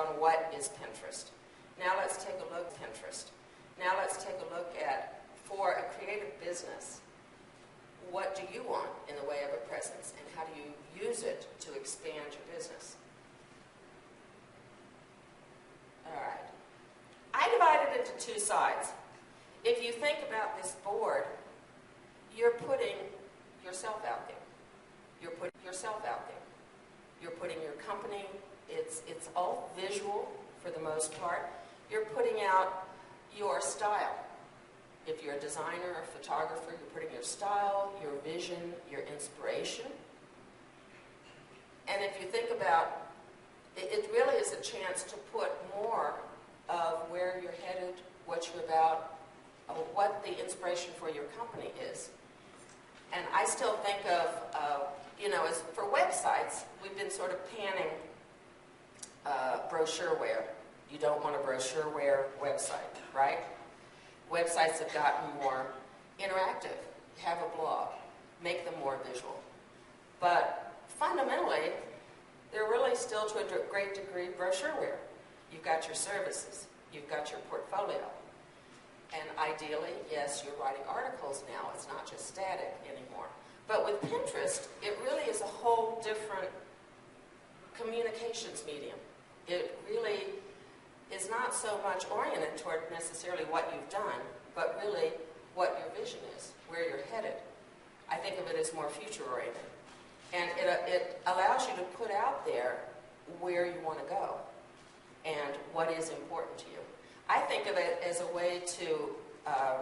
on what is Pinterest. Now let's take a look at Pinterest. Now let's take a look at, for a creative business, what do you want in the way of a presence, and how do you use it to expand your business? All right. I divided it into two sides. If you think about this board, you're putting yourself out there. You're putting yourself out there. You're putting your company. It's all visual for the most part. You're putting out your style. If you're a designer or photographer, you're putting your style, your vision, your inspiration. And if you think about it, it really is a chance to put more of where you're headed, what you're about, what the inspiration for your company is. And I still think of, as for websites, we've been sort of panning brochureware. You don't want a brochureware website, right? Websites have gotten more interactive. Have a blog. Make them more visual. But fundamentally, they're really still to a great degree brochureware. You've got your services. You've got your portfolio. And ideally, yes, you're writing articles now. It's not just static anymore. But with Pinterest, it really is a whole different communications medium. It really is not so much oriented toward necessarily what you've done, but really what your vision is, where you're headed. I think of it as more future-oriented. And it allows you to put out there where you want to go and what is important to you. I think of it as a way to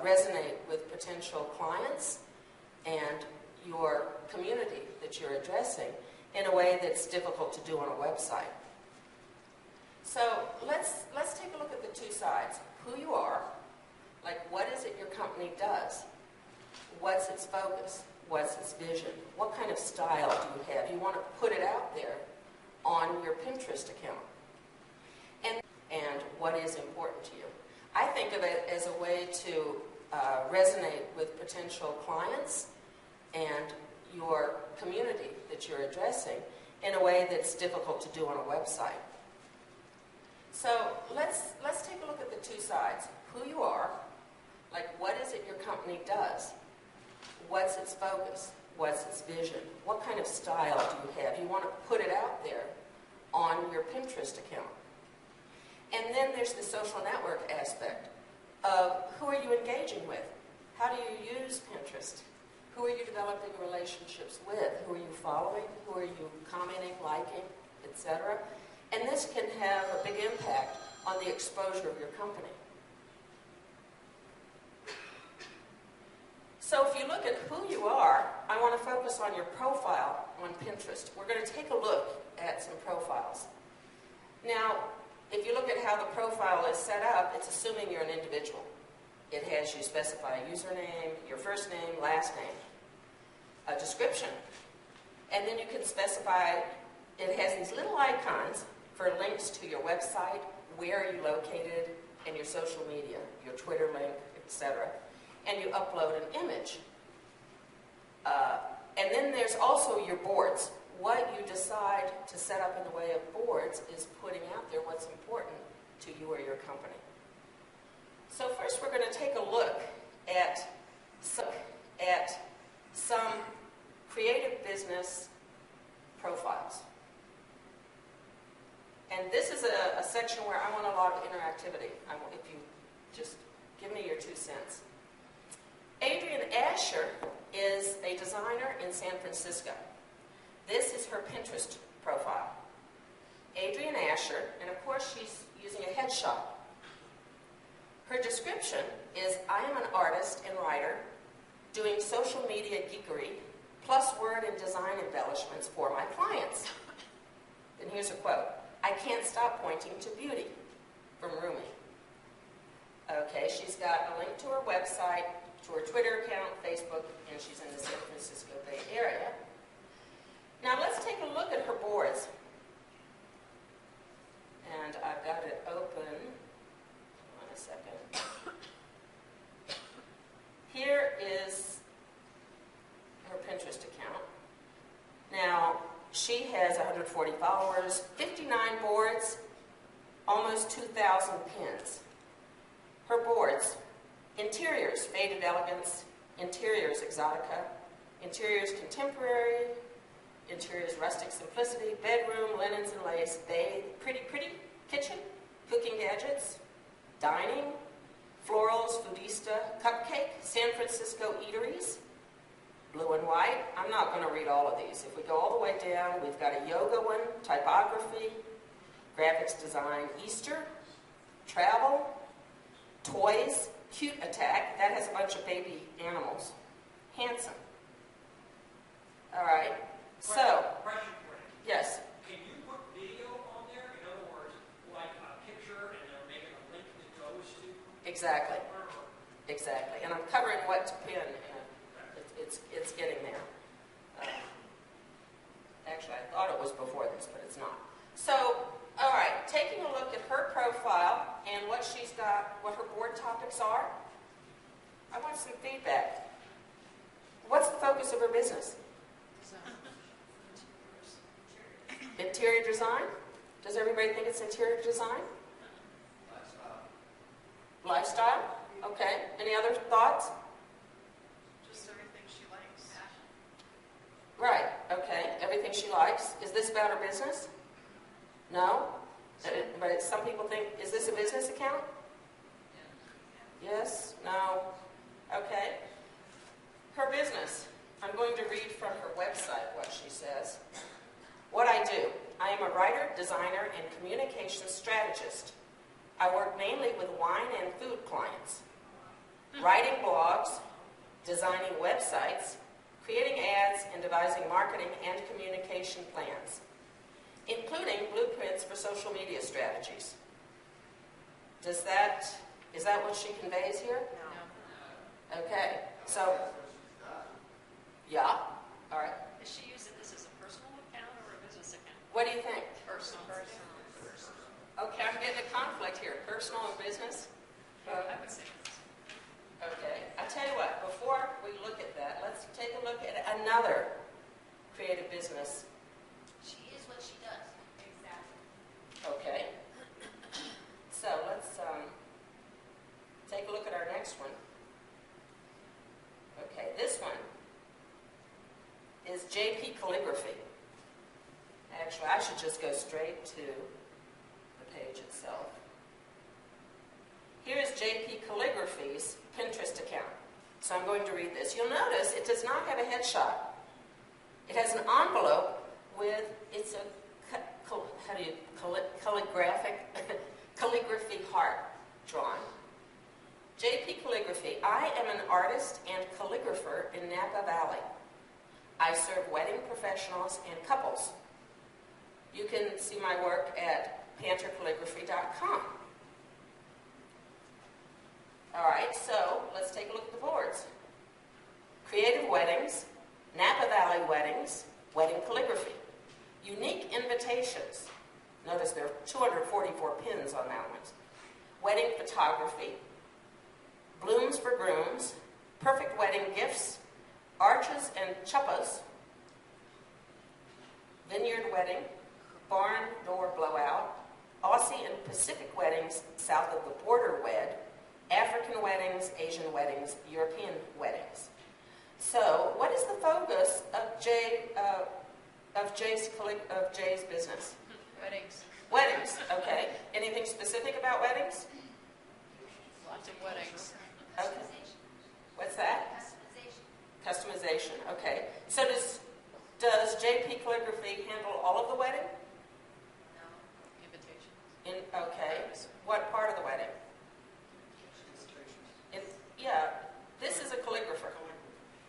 resonate with potential clients and your community that you're addressing in a way that's difficult to do on a website. So let's take a look at the two sides. Who you are, like what is it your company does? What's its focus? What's its vision? What kind of style do you have? You want to put it out there on your Pinterest account. And what is important to you. I think of it as a way to resonate with potential clients and your community that you're addressing in a way that's difficult to do on a website. So let's take a look at the two sides. Who you are, like what is it your company does? What's its focus? What's its vision? What kind of style do you have? You want to put it out there on your Pinterest account. And then there's the social network aspect of who are you engaging with? How do you use Pinterest? Who are you developing relationships with? Who are you following? Who are you commenting, liking, etc.? And this can have a big impact on the exposure of your company. So if you look at who you are, I want to focus on your profile on Pinterest. We're going to take a look at some profiles. Now, if you look at how the profile is set up, it's assuming you're an individual. It has you specify a username, your first name, last name, a description, and then you can specify, it has these little icons for links to your website, where are you located, and your social media, your Twitter link, etc. And you upload an image. And then there's also your boards. What you decide to set up in the way of boards is putting out there what's important to you or your company. So first we're going to take a look at some creative business profiles. And this is a section where I want a lot of interactivity. If you just give me your 2 cents. Adrienne Asher is a designer in San Francisco. This is her Pinterest profile. Adrienne Asher, and of course she's using a headshot. Her description is, I am an artist and writer doing social media geekery plus word and design embellishments for my clients. Then here's a quote. I can't stop pointing to beauty, from Rumi. Okay, she's got a link to her website, to her Twitter account, Facebook, and she's in the San Francisco Bay Area. Now let's take a look at her boards. And I've got it open. Hold on a second. Here is her Pinterest account. Now, she has 140 followers, 59 boards, almost 2,000 pins. Her boards: interiors, faded elegance; interiors, exotica; interiors, contemporary; interiors, rustic simplicity; bedroom, linens and lace; bathe, pretty, kitchen, cooking gadgets; dining, florals, foodista; cupcake, San Francisco eateries; blue and white. I'm not going to read all of these. If we go all the way down, we've got a yoga one, typography, graphics design, Easter, travel, toys, Cute Attack. That has a bunch of baby animals. Handsome. All right. So, Question for you. yes. Can you put video on there? In other words, like a picture and then make it a link that goes to? Exactly. Exactly. And I'm covering what to pin, and it's getting there. Actually, I thought it was before this, but it's not. So, all right, taking a look at her profile and what she's got, what her board topics are, I want some feedback. What's the focus of her business? Interior design? Does everybody think it's interior design? Lifestyle? Okay. Any other thoughts? Just everything she likes. Right. Okay. Everything she likes. Is this about her business? No? But some people think, is this a business account? Yes? No? Okay. Her business. I'm going to read from her website what she says. What I do. I am a writer, designer, and communications strategist. I work mainly with wine and food clients. Writing blogs, designing websites, creating ads, and devising marketing and communication plans, including blueprints for social media strategies. Is that what she conveys here? No. Okay. So, yeah. All right. Is she using this as a personal account or a business account? What do you think? Personal. Okay, I'm getting a conflict here. Personal and business? I would say this. Okay. I tell you what, before we look at that, let's take a look at another creative business. She is what she does. Exactly. Okay. So let's take a look at our next one. Okay, this one is JP Calligraphy. Actually, I should just go straight to the page itself. Here is JP Calligraphy's Pinterest account. So I'm going to read this. You'll notice it does not have a headshot. It has an envelope with, it's a, calligraphy heart drawn. JP Calligraphy. I am an artist and calligrapher in Napa Valley. I serve wedding professionals and couples. You can see my work at panthercalligraphy.com. All right, so let's take a look at the boards. Creative weddings, Napa Valley weddings, wedding calligraphy. Unique invitations. Notice there are 244 pins on that one. Wedding photography, blooms for grooms, perfect wedding gifts, arches and chuppas, vineyard wedding, barn door blowout, Aussie and Pacific weddings south of the border wed, African weddings, Asian weddings, European weddings. So, what is the focus of Jay's business? Weddings. Weddings. Okay. Anything specific about weddings? Lots of weddings. Okay. What's that? Customization. Customization. Okay. So does JP Calligraphy handle all of the wedding? Invitations. Okay. What part of the wedding? Yeah. This is a calligrapher.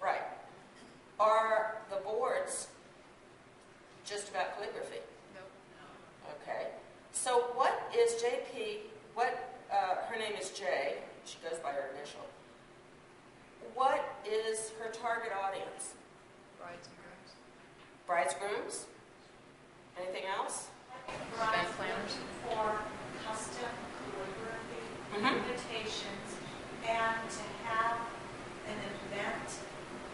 Right. Are the boards just about calligraphy? Nope. Okay. So what is JP, her name is Jay, she goes by her initial. What is her target audience? Brides and grooms. Brides, grooms? Anything else? Event planners. For custom calligraphy Mhm. invitations and to have an event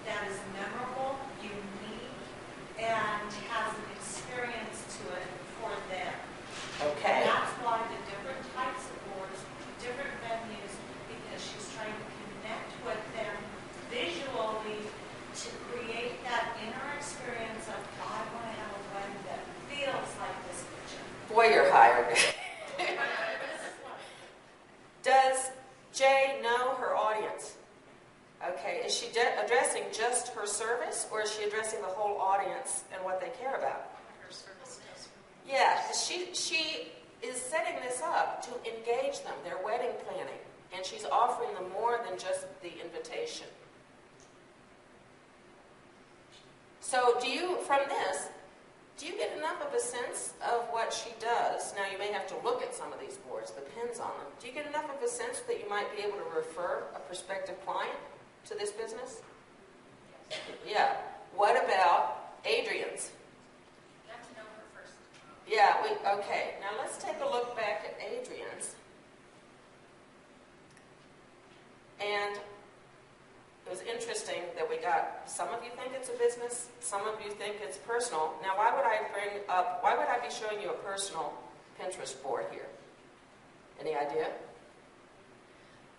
that is memorable, unique, and has an experience to it for them. Okay. And that's why the different is she addressing just her service, or is she addressing the whole audience and what they care about? Her services. Yeah, she is setting this up to engage them, their wedding planning, and she's offering them more than just the invitation. So from this, do you get enough of a sense of what she does? Now, you may have to look at some of these boards, the pins on them. Do you get enough of a sense that you might be able to refer a prospective client to this business? Yeah. What about Adrian's? You have to know her first. Yeah, okay. Now let's take a look back at Adrian's. And it was interesting that we got, some of you think it's a business, some of you think it's personal. Now why would I be showing you a personal Pinterest board here? Any idea?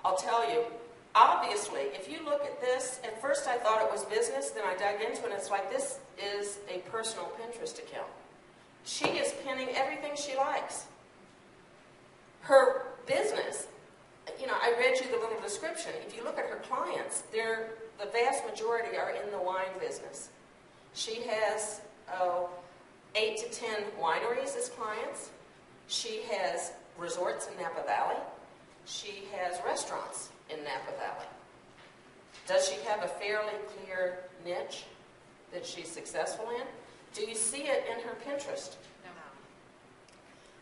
I'll tell you, obviously, if you look at this, at first I thought it was business, then I dug into it, and it's like this is a personal Pinterest account. She is pinning everything she likes. Her business, I read you the little description. If you look at her clients, the vast majority are in the wine business. She has 8 to 10 wineries as clients. She has resorts in Napa Valley. She has restaurants in Napa Valley. Does she have a fairly clear niche that she's successful in? Do you see it in her Pinterest? No.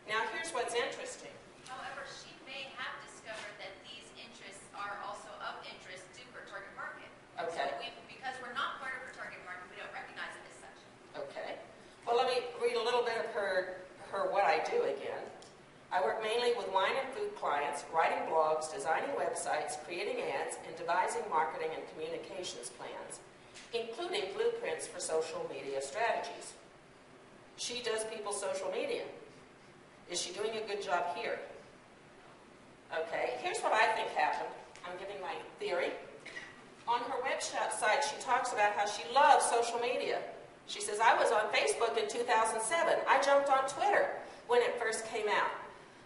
Now, here's what's interesting. However, she may have discovered that these interests are also of interest to her target market. Okay. So because we're not part of her target market, we don't recognize it as such. Okay. Well, let me read a little bit of her what I do again. I work mainly with wine and food clients, writing blogs, designing websites, creating ads, and devising marketing and communications plans, including blueprints for social media strategies. She does people's social media. Is she doing a good job here? Okay, here's what I think happened. I'm giving my theory. On her website, she talks about how she loves social media. She says, I was on Facebook in 2007. I jumped on Twitter when it first came out.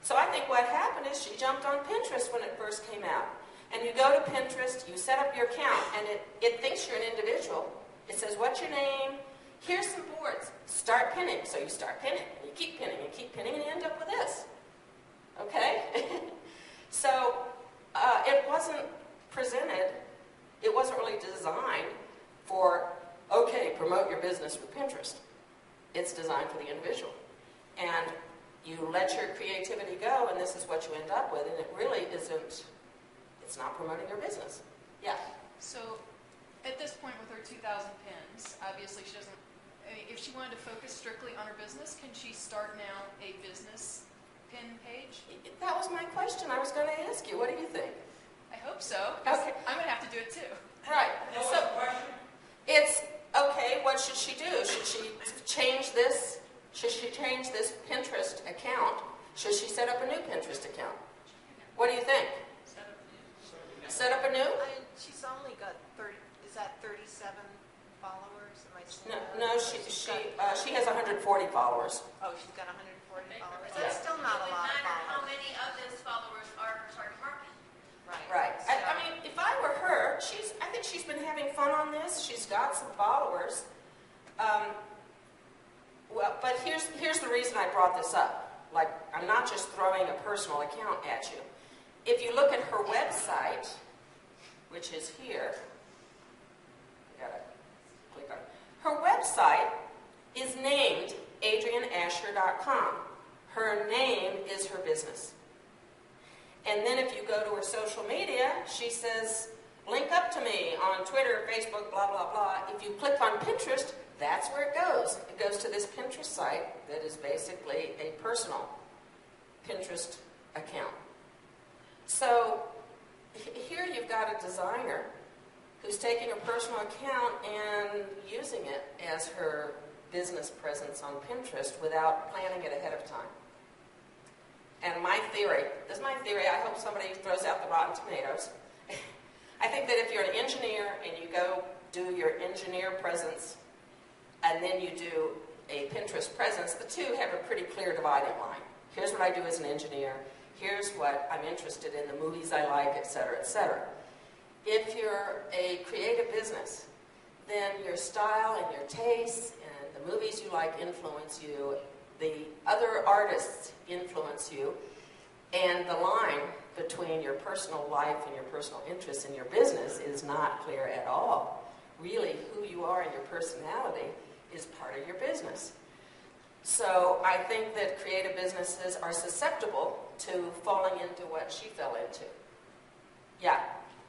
So I think what happened is she jumped on Pinterest when it first came out. And you go to Pinterest, you set up your account, and it thinks you're an individual. It says, what's your name? Here's some boards. Start pinning. So you start pinning, and you keep pinning, and you end up with this. Okay? So it wasn't presented, it wasn't really designed for, okay, promote your business with Pinterest. It's designed for the individual. And you let your creativity go, and this is what you end up with, and it really isn't, it's not promoting your business. Yeah? So, at this point with her 2,000 pins, obviously she doesn't, if she wanted to focus strictly on her business, can she start now a business pin page? That was my question I was going to ask you. What do you think? I hope so, because Okay. I'm going to have to do it too. Right. That was So the question? it's, okay, what should she do? Should she change this? Should she change this Pinterest account? Should she set up a new Pinterest account? What do you think? Set up a new? She's only got 30, is that 37 followers? Am I seeing No, that? no, she has 140 followers. Oh, she's got 140 followers. Yeah. That's still not a It would lot of matter how followers. many of those followers are her target market. Right. I mean, if I were her, I think she's been having fun on this. She's got some followers. Well, but here's the reason I brought this up. Like, I'm not just throwing a personal account at you. If you look at her website, which is here, you gotta click on it. Her website is named adrianasher.com. Her name is her business. And then if you go to her social media, she says, link up to me on Twitter, Facebook, blah, blah, blah. If you click on Pinterest, that's where it goes. It goes to this Pinterest site that is basically a personal Pinterest account. So here you've got a designer who's taking a personal account and using it as her business presence on Pinterest without planning it ahead of time. And my theory, this is my theory, I hope somebody throws out the rotten tomatoes. I think that if you're an engineer and you go do your engineer presence and then you do a Pinterest presence, the two have a pretty clear dividing line. Here's what I do as an engineer. Here's what I'm interested in, the movies I like, et cetera, et cetera. If you're a creative business, then your style and your tastes and the movies you like influence you, the other artists influence you, and the line between your personal life and your personal interests in your business is not clear at all. Really, who you are and your personality is part of your business. So I think that creative businesses are susceptible to falling into what she fell into. Yeah.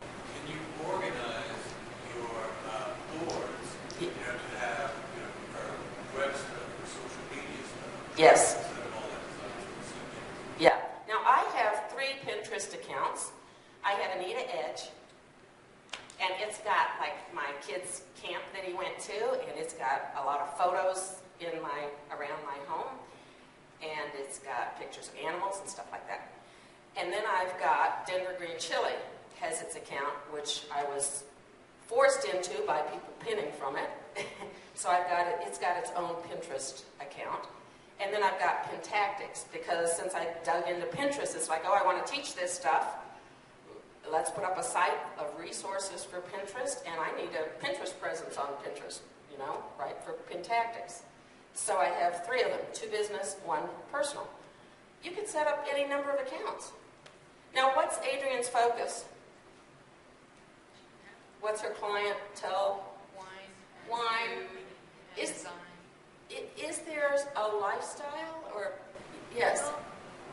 Can you organize your boards, to have web stuff or social media stuff? Yes. Instead of all that design. Yeah. Now, I have 3 Pinterest accounts. I have Anita Edge, and it's got, like, my kid's camp that he went to, and it's got a lot of photos around my home, and it's got pictures of animals and stuff like that. And then I've got Denver Green Chili has its account, which I was forced into by people pinning from it. So it's got its own Pinterest account. And then I've got Pintactics, because since I dug into Pinterest, it's like, oh, I want to teach this stuff. Let's put up a site of resources for Pinterest, and I need a Pinterest presence on Pinterest, right, for Pintactics. So I have 3 of them, 2 business, 1 personal. You can set up any number of accounts. Now, what's Adrian's focus? What's her clientele? Wine. And Is- design. Is there a lifestyle, or, yes? Well,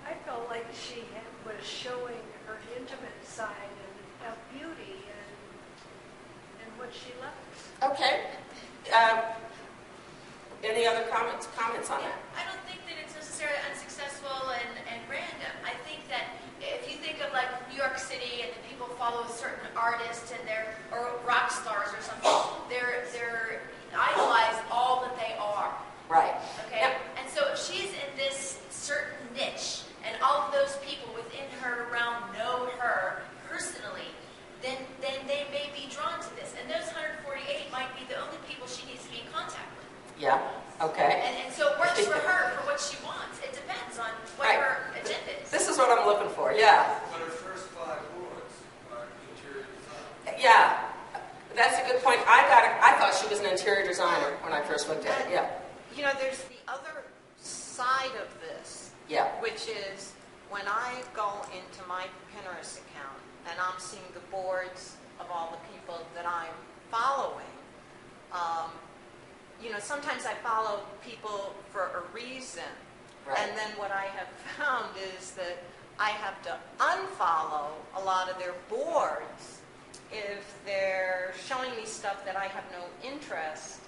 I felt like she was showing her intimate side of beauty and what she loves. Okay. Any other comments on that? I don't think that it's necessarily unsuccessful and random. I think that if you think of like New York City and the people follow certain artists and or rock stars or something, they're idolize all that they are. Right. Okay? Yep. And so if she's in this certain niche and all of those people within her realm know her personally, then they may be drawn to this. And those 148 might be the only people she needs to be in contact with. Yeah. Okay. And so it works for her for what she wants. It depends on what Right. her agenda is. This is what I'm looking for. Yeah. But her first 5 boards are interior design. Yeah. That's a good point. I thought she was an interior designer when I first looked at it. Yeah. There's the other side of this, Yeah. which is when I go into my Pinterest account and I'm seeing the boards of all the people that I'm following, sometimes I follow people for a reason. Right. And then what I have found is that I have to unfollow a lot of their boards if they're showing me stuff that I have no interest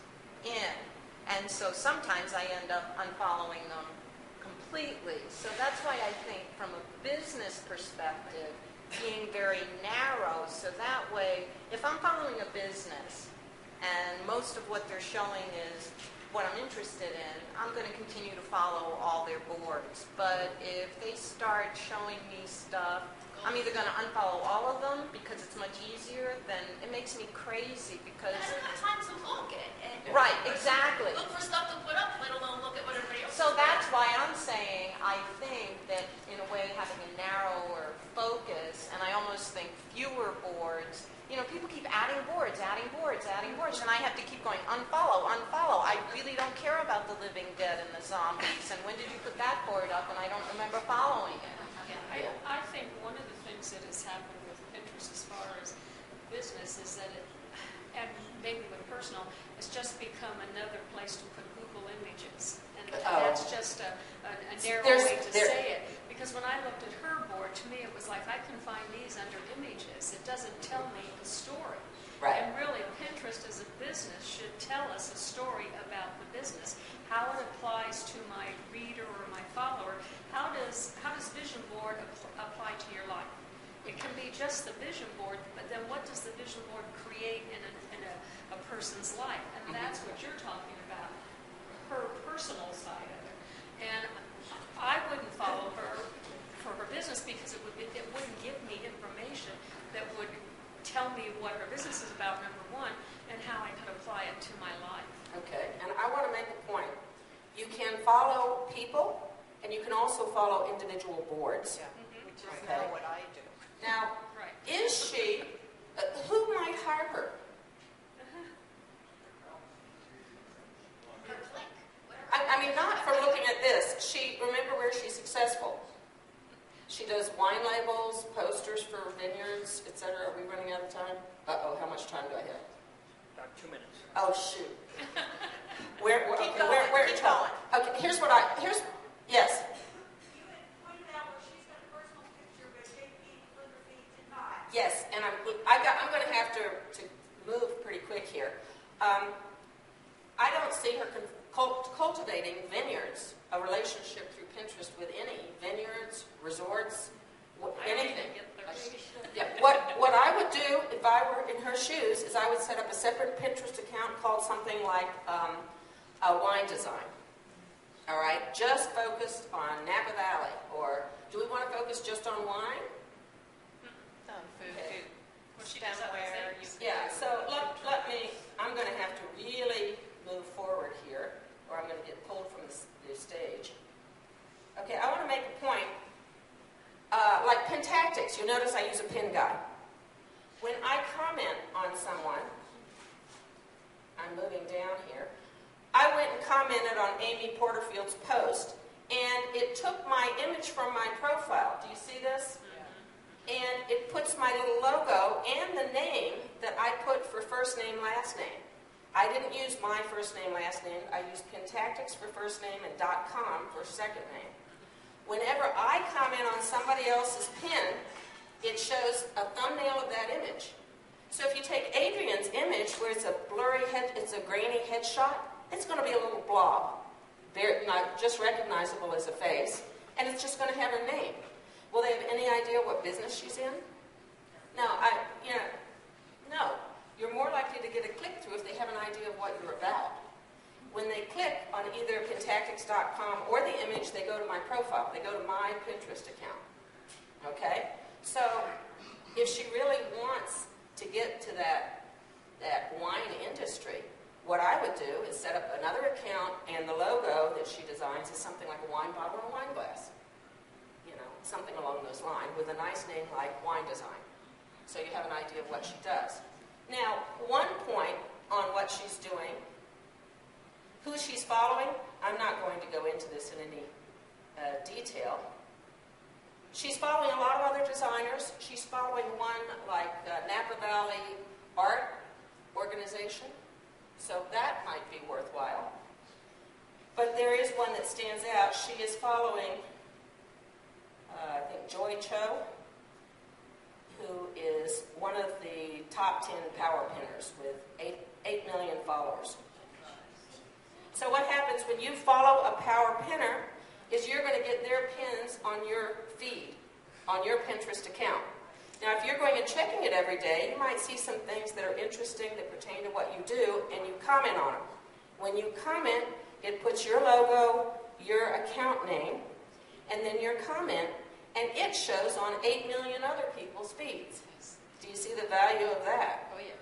in. And so sometimes I end up unfollowing them completely. So that's why I think from a business perspective, being very narrow, so that way, if I'm following a business and most of what they're showing is what I'm interested in, I'm going to continue to follow all their boards. But if they start showing me stuff, I'm either going to unfollow all of them because it's much easier, then it makes me crazy because... I don't have time to look at it. Right, exactly. Look for stuff to put up, let alone look at what everybody else So is that's doing. why I'm saying I think that in a way having a narrower focus, and I almost think fewer boards, people keep adding boards, and I have to keep going unfollow. I really don't care about the living dead and the zombies, and when did you put that board up, and I don't remember following it. I think one of the things that has happened with Pinterest as far as business is that and maybe with personal, it's just become another place to put Google images. And that's just a narrow way to say it. Because when I looked at her board, to me it was like, I can find these under images. It doesn't tell me the story. Right. And really, Pinterest as a business should tell us a story about the business, how it applies to my reader or my follower. How does vision board apply to your life? It can be just the vision board, but then what does the vision board create in a person's life? And that's what you're talking about, her personal side of it. And I wouldn't follow her for her business because it wouldn't give me information that would tell me what her business is about, number one, and how I could apply it to my life. Okay. And I want to make a point. You can follow people, and you can also follow individual boards. Yeah, which is Okay. what I do. Now, Right. is she, who Uh-oh, how much time do I have? About 2 minutes. Oh, shoot. Where, Keep okay, going, where keep to? going. Okay, yes. You had pointed out where she's got a personal picture, but JP Calligraphy did not. Yes, and I'm going to have to move pretty quick here. I don't see her cultivating vineyards, a relationship through Pinterest with any vineyards, resorts, anything. Yeah, what I would do if I were in her shoes is I would set up a separate Pinterest account called something like a wine design. All right, just focused on Napa Valley, or do we want to focus just on wine? On food. Okay. Well, she does other Stemware, things. Yeah, so let me, I'm going to have to really move forward here, or I'm going to get pulled from the stage. Okay, I want to make a point. Like Pentactics, you'll notice I use a pin guide. When I comment on someone, I'm moving down here, I went and commented on Amy Porterfield's post, and it took my image from my profile. Do you see this? And it puts my little logo and the name that I put for first name, last name. I didn't use my first name, last name. I used Pentactics for first name and .com for second name. Whenever I comment on somebody else's pin, it shows a thumbnail of that image. So if you take Adrian's image, where it's a blurry head, it's a grainy headshot, it's going to be a little blob, not just recognizable as a face, and it's just going to have her name. Will they have any idea what business she's in? No, no. You're more likely to get a click-through if they have an idea of what you're about. When they click on either Pentactics.com or the image, they go to my profile. They go to my Pinterest account. Okay? So if she really wants to get to that wine industry, what I would do is set up another account, and the logo that she designs is something like a wine bottle or a wine glass. Something along those lines, with a nice name like Wine Design. So you have an idea of what she does. Now, one point on what she's doing, who she's following, I'm not going to go into this in any detail. She's following a lot of other designers. She's following one like Napa Valley Art Organization. So that might be worthwhile. But there is one that stands out. She is following I think Joy Cho, who is one of the top 10 power pinners with 8 million followers. So what happens when you follow a power pinner is you're going to get their pins on your feed, on your Pinterest account. Now, if you're going and checking it every day, you might see some things that are interesting that pertain to what you do, and you comment on them. When you comment, it puts your logo, your account name, and then your comment, and it shows on 8 million other people's feeds. Do you see the value of that? Oh, yeah.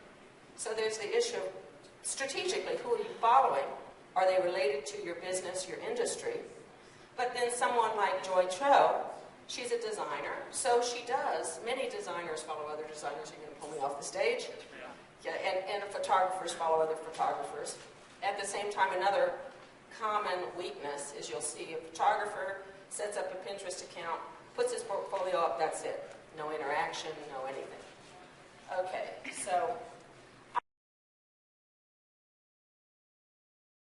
So there's the issue of, strategically, who are you following? Are they related to your business, your industry? But then someone like Joy Cho, she's a designer, so she does. Many designers follow other designers. You're going to pull me off the stage? Yeah, and photographers follow other photographers. At the same time, another common weakness is you'll see a photographer sets up a Pinterest account, puts his portfolio up, that's it. No interaction, no anything. Okay, so